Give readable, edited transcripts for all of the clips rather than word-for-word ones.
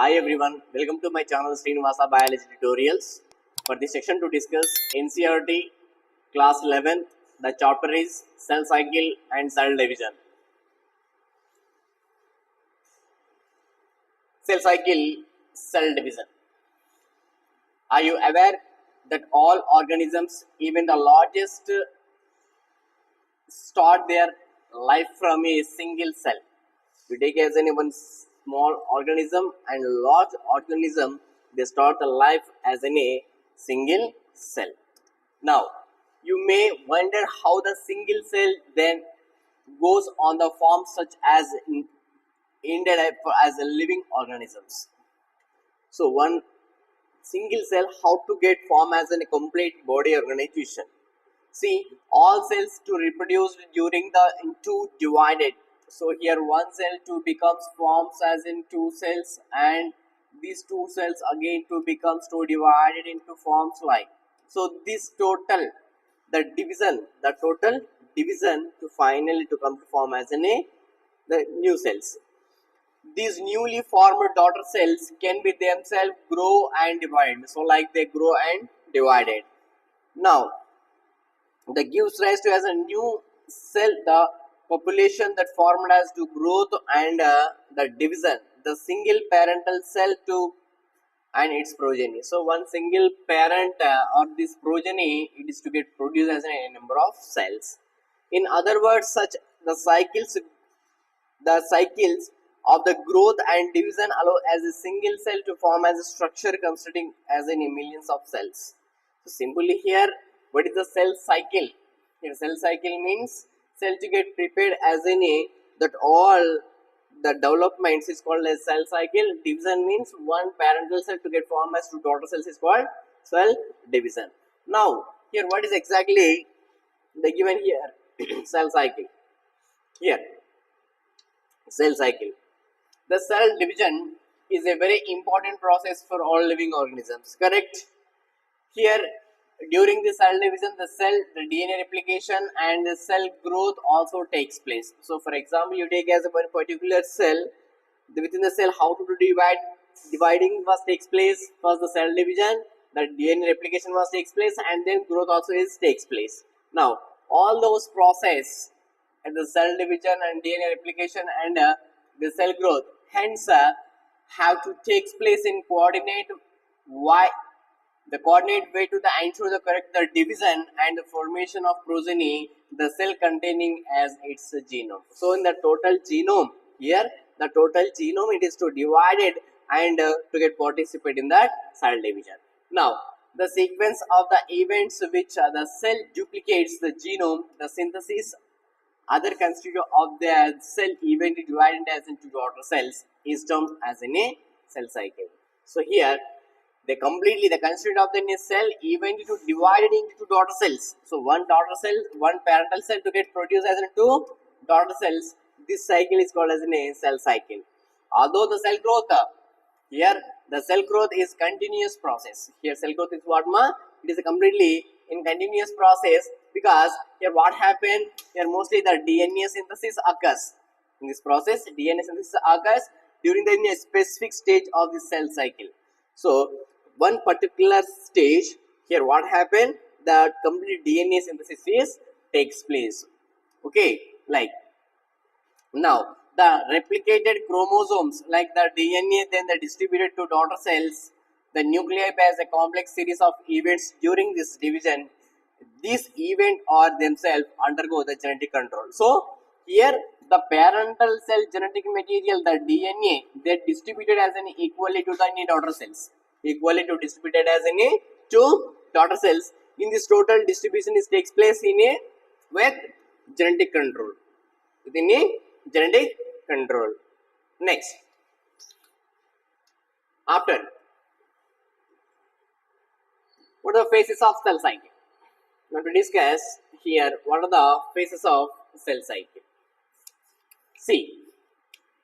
Hi everyone, welcome to my channel Srinivasa Biology Tutorials. For this section to discuss NCERT class 11, the chapter is cell cycle and cell division. Cell cycle, cell division. Are you aware that all organisms, even the largest, start their life from a single cell? You take as any one small organism and large organism, they start the life as in a single cell. Now, you may wonder how the single cell then goes on the form such as ended as a living organisms. So, one single cell, how to get form as a complete body organization. See, all cells to reproduce during the into divided. So here one cell to becomes forms as in two cells, and these two cells again to becomes to divided into forms like. So this total, the total division to finally to come to form as in a the new cells. These newly formed daughter cells can be themselves grow and divide. So like they grow and divided. Now that gives rise to as a new cell, the population that formed as to growth and the division, the single parental cell to and its progeny. So one single parent or this progeny, it is to get produced as a number of cells. In other words, such the cycles of the growth and division allow as a single cell to form as a structure consisting as in millions of cells. So simply here, what is the cell cycle? Here cell cycle means cell to get prepared as in a that all the developments is called as cell cycle. Division means one parental cell to get formed as two daughter cells is called cell division. Now here what is exactly the given here? Cell cycle. Here cell cycle. The cell division is a very important process for all living organisms, correct? Here, during the cell division, the DNA replication and the cell growth also takes place. So, for example, you take as a one particular cell, within the cell, how to do dividing first takes place, first the cell division, the DNA replication first takes place, and then growth also takes place. Now, all those process at the cell division and DNA replication and the cell growth, hence have to takes place in coordinate the coordinate way to the ensure the correct the division and the formation of progeny, the cell containing as its genome. So in the total genome, here the total genome, it is to divide it and to get participate in that cell division. Now the sequence of the events which the cell duplicates the genome, the synthesis, other constituent of the cell event divided as into daughter cells is termed as in a cell cycle. So here the constituent of the cell event to divided into two daughter cells. So one daughter cell, one parental cell to get produced as in two daughter cells. This cycle is called as a cell cycle. Although the cell growth, here the cell growth is continuous process. Here cell growth is what ma? It is a completely in continuous process, because here what happened? Here mostly the DNA synthesis occurs. In this process, DNA synthesis occurs during the specific stage of the cell cycle. So one particular stage, here what happened? The complete DNA synthesis takes place. Okay, like now the replicated chromosomes like the DNA then the distributed to daughter cells. The nuclei bears a complex series of events during this division. These events or themselves undergo the genetic control. So here the parental cell genetic material, the DNA, they distributed as an equally to the daughter cells. Equally to distributed as in a two daughter cells. In this total distribution is takes place in a with genetic control. Within a genetic control. Next, after what are the phases of cell cycle? Now to discuss here what are the phases of cell cycle. See,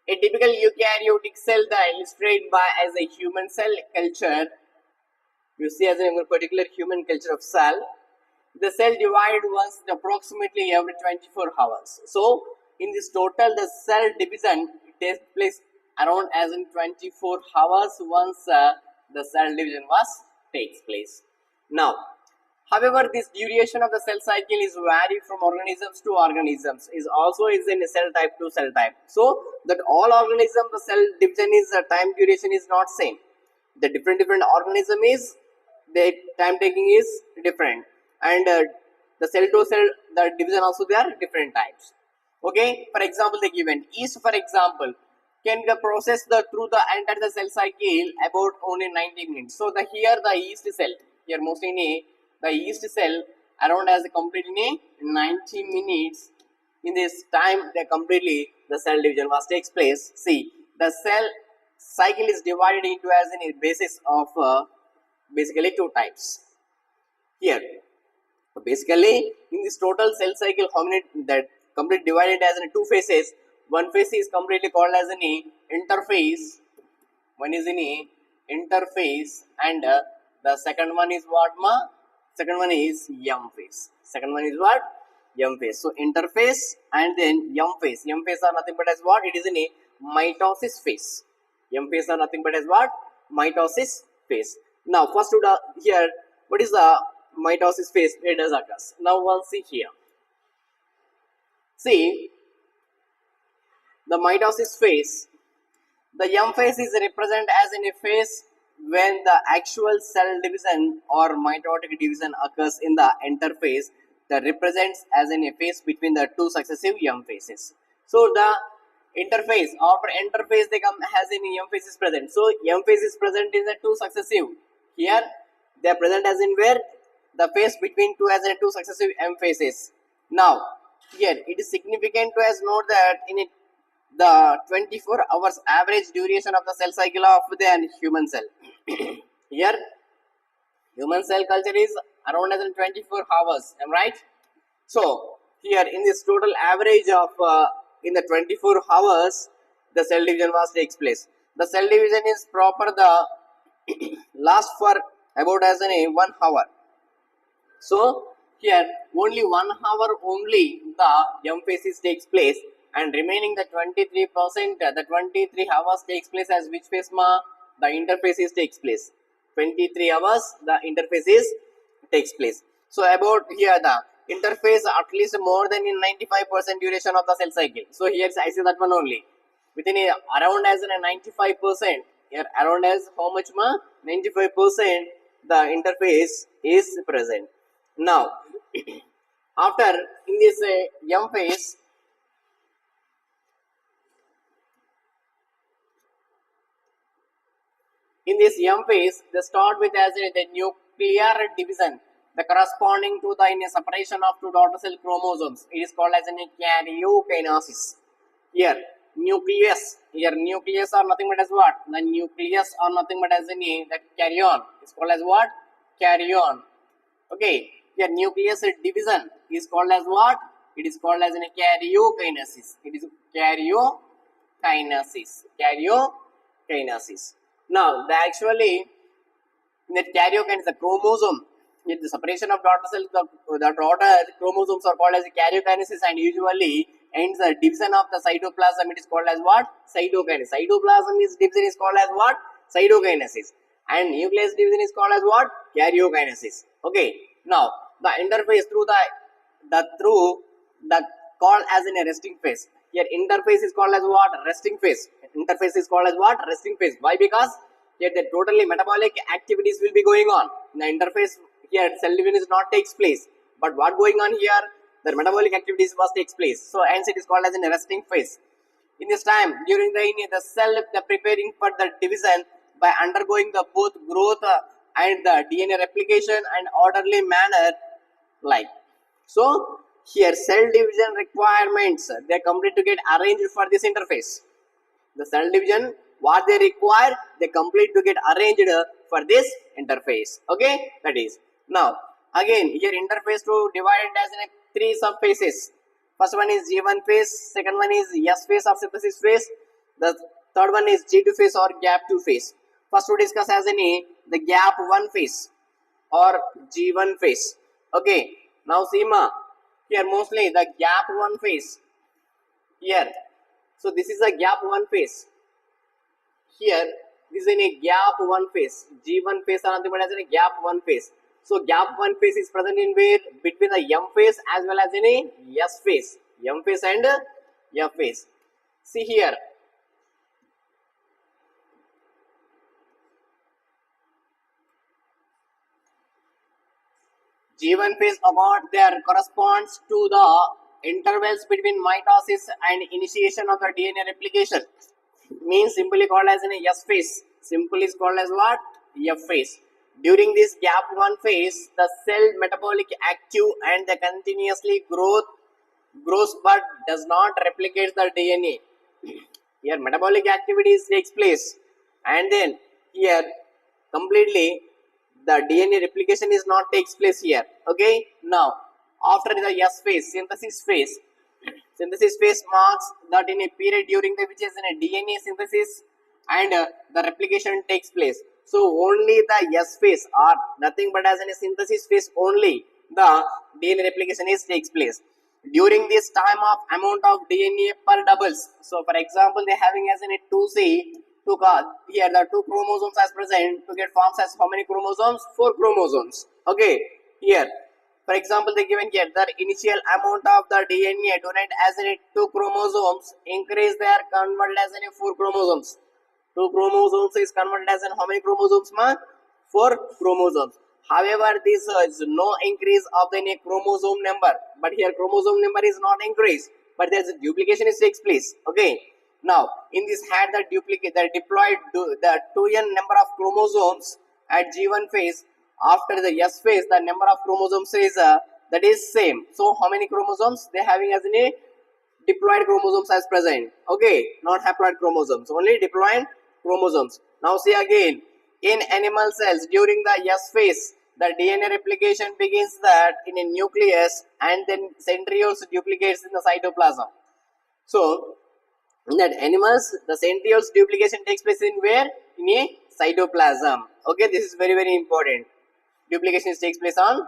a typical eukaryotic cell that illustrated by as a human cell culture. You see as a particular human culture of cell, the cell divided once approximately every 24 hours. So in this total the cell division takes place around as in 24 hours once the cell division was takes place. Now, however, this duration of the cell cycle is vary from organisms to organisms. Is also is in cell type to cell type. So that all organisms the cell division is time duration is not same. The different organism is the time taking is different, and the cell to cell the division also they are different types. Okay, for example, the given yeast, for example, can the process the through the entire the cell cycle about only 90 minutes. So the here the yeast cell here mostly in the yeast cell around as a complete in a 90 minutes. In this time they completely the cell division was takes place. See, the cell cycle is divided into as a basis of basically two types here. Basically, in this total cell cycle, how many that complete divided as in two phases. One phase is completely called as an interphase. One is in interphase, and the second one is what ma? Second one is M phase. Second one is what? M phase. So interphase and then M phase. M phase are nothing but as what? It is in a mitosis phase. M phase are nothing but as what? Mitosis phase. Now, first here, what is the mitosis phase? It does occurs. Now, we'll see here. See, the mitosis phase, the M phase is represented as in a phase when the actual cell division or mitotic division occurs in the interphase that represents as in a phase between the two successive M phases. So, the interphase after interphase they come has in M phase is present. So, M phase is present in the two successive. Here, they are present as in where? The phase between two as in two successive M phases. Now, here it is significant to as note that in it, the 24 hours average duration of the cell cycle of the human cell. Here, human cell culture is around as in 24 hours. Am I right? So, here in this total average of in the 24 hours, the cell division was takes place. The cell division is proper the last for about as in 1 hour. So, here only 1 hour only the M phases takes place, and remaining the 23%, the 23 hours takes place as which phase ma? The interphases takes place. 23 hours the interphases takes place. So, about here the interphase at least more than in 95% duration of the cell cycle. So, here I see that one only. Within a around as in a 95%, here around as how much ma? 95% the interface is present. Now, after in this M phase, in this M phase, they start with as the nuclear division, the corresponding to the in a separation of two daughter cell chromosomes. It is called as a karyokinesis. Here, nucleus. Here, nucleus are nothing but as what? The nucleus are nothing but as the karyon. It's called as what? Karyon. Okay. Here, nucleus division is called as what? It is called as a karyokinesis. It is karyokinesis. Karyokinesis. Now, the actually in that karyokinesis, the chromosome, in the separation of daughter cells, the daughter chromosomes are called as karyokinesis, and usually ends the division of the cytoplasm. It is called as what? Cytokinesis. Cytoplasm is division is called as what? Cytokinesis, and nucleus division is called as what? Karyokinesis. Okay. Now, the interface through the called as in a resting phase. Here interface is called as what? Resting phase. Interface is called as what? Resting phase. Why? Because here the totally metabolic activities will be going on. In the interface here cell division is not takes place. But what going on here? The metabolic activities was takes place. So hence it is called as in a resting phase. In this time during the cell the preparing for the division by undergoing the both growth and the DNA replication and orderly manner like. So here cell division requirements they complete to get arranged for this interface. The cell division what they require they complete to get arranged for this interface. Okay, that is. Now again here interface to divide as in three subphases. First one is G1 phase, second one is S phase or synthesis phase, the third one is G2 phase or gap 2 phase. First to discuss as any the gap 1 phase or G1 phase. Okay, now see ma, here mostly the gap 1 phase here. So this is a gap 1 phase. here this is in a gap 1 phase. G1 phase or nothing but as in a gap 1 phase. So gap 1 phase is present in where? Between the M phase as well as in a S phase. M phase and F phase. See here. G1 phase about there corresponds to the intervals between mitosis and initiation of the DNA replication. Means simply called as an S phase. Simply is called as what? F phase. During this gap 1 phase, the cell metabolic active and the continuously grows but does not replicate the DNA. Here metabolic activities takes place, and then here completely the DNA replication is not takes place here. Okay, now after the S phase, synthesis phase marks that in a period during the which is in a DNA synthesis and the replication takes place. So only the S phase or nothing but as in a synthesis phase only the DNA replication is takes place. During this time of amount of DNA per doubles. So for example, they having as in a 2C, here the 2 chromosomes as present to get forms as how many chromosomes? 4 chromosomes. Okay, here for example, they given here the initial amount of the DNA donate as in 2 chromosomes increase, they are converted as in 4 chromosomes. 2 chromosomes is converted as in how many chromosomes? 4 chromosomes. However, this is no increase of the chromosome number, but here chromosome number is not increased, but there is a duplication is takes place. Okay. Now, in this had the deployed the 2n number of chromosomes at G1 phase. After the S phase, the number of chromosomes is that is same. So, how many chromosomes they having as in a diploid chromosomes as present? Okay, not haploid chromosomes, only diploid chromosomes. Now, see again, in animal cells during the S phase, the DNA replication begins that in a nucleus and then centrioles duplicates in the cytoplasm. So, in that animals, the centrioles duplication takes place in where? In a cytoplasm. Okay, this is very important. Duplication takes place on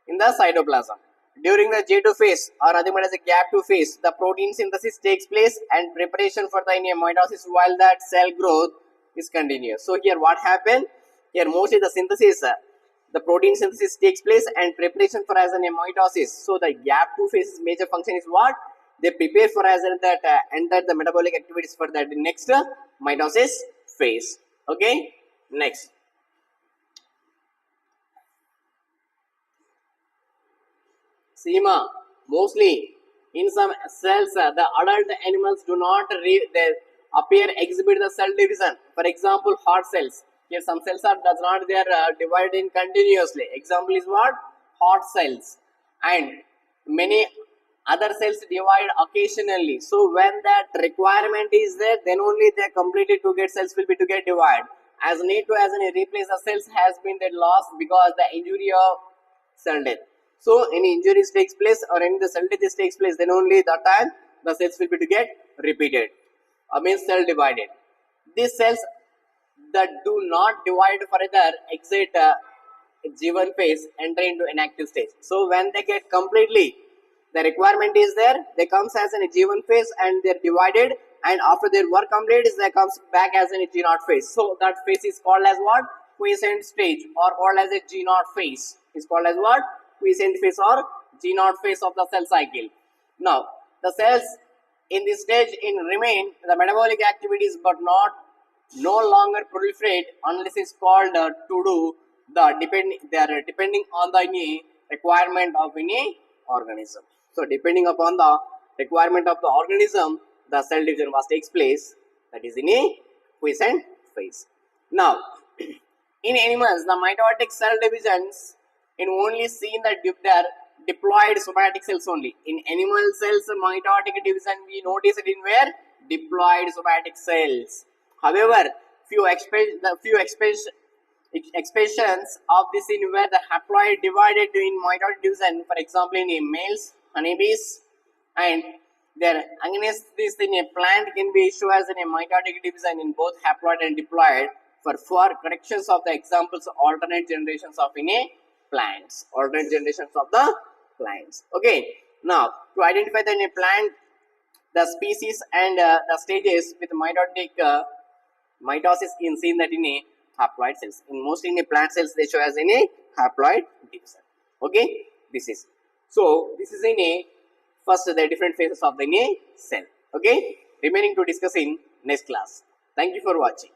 in the cytoplasm. During the J2 phase or nothing but as a gap 2 phase, the protein synthesis takes place and preparation for the mitosis while that cell growth is continuous. So here what happened? Here mostly the synthesis, the protein synthesis takes place and preparation for as a mitosis. So the gap 2 phase's major function is what? They prepare for as that enter the metabolic activities for that next mitosis phase. Okay, next. SEMA, mostly in some cells, the adult animals do not exhibit the cell division. For example, heart cells. Here some cells are does not they are divided in continuously. Example is what? Heart cells, and many other cells divide occasionally. So when that requirement is there, then only they completely to get cells will be to get divided. As need to as an replace the cells has been that lost because the injury of cell death. So any injuries takes place or any the cell death takes place, then only that time the cells will be to get repeated. Means cell divided. These cells that do not divide further exit G1 phase enter into inactive stage. So when they get completely the requirement is there, they comes as in a G1 phase and they are divided, and after their work complete they comes back as in a G0 phase. So that phase is called as what? Quiescent stage or called as a G0 phase. Is called as what? Quiescent phase or G0 phase of the cell cycle. Now the cells in this stage remain the metabolic activities but no longer proliferate unless it's called to do the depending on the requirement of any organism. So depending upon the requirement of the organism, the cell division was takes place, that is in a quiescent phase. Now in animals, the mitotic cell divisions in only seen the diploid somatic cells only. In animal cells, mitotic division we notice it in where? Diploid somatic cells. However, few expressions of this in where the haploid divided in mitotic division, for example in males, honeybees, and their against this in a plant can be shown as in a mitotic division in both haploid and diploid for corrections of the examples alternate generations of in a plants, alternate generations of the plants. Okay, now to identify the plant, the species and the stages with mitotic Mitosis is seen that in a haploid cells. In mostly in a plant cells they show as in a haploid division. Okay, this is so. This is in a first the different phases of the cell. Okay, remaining to discuss in next class. Thank you for watching.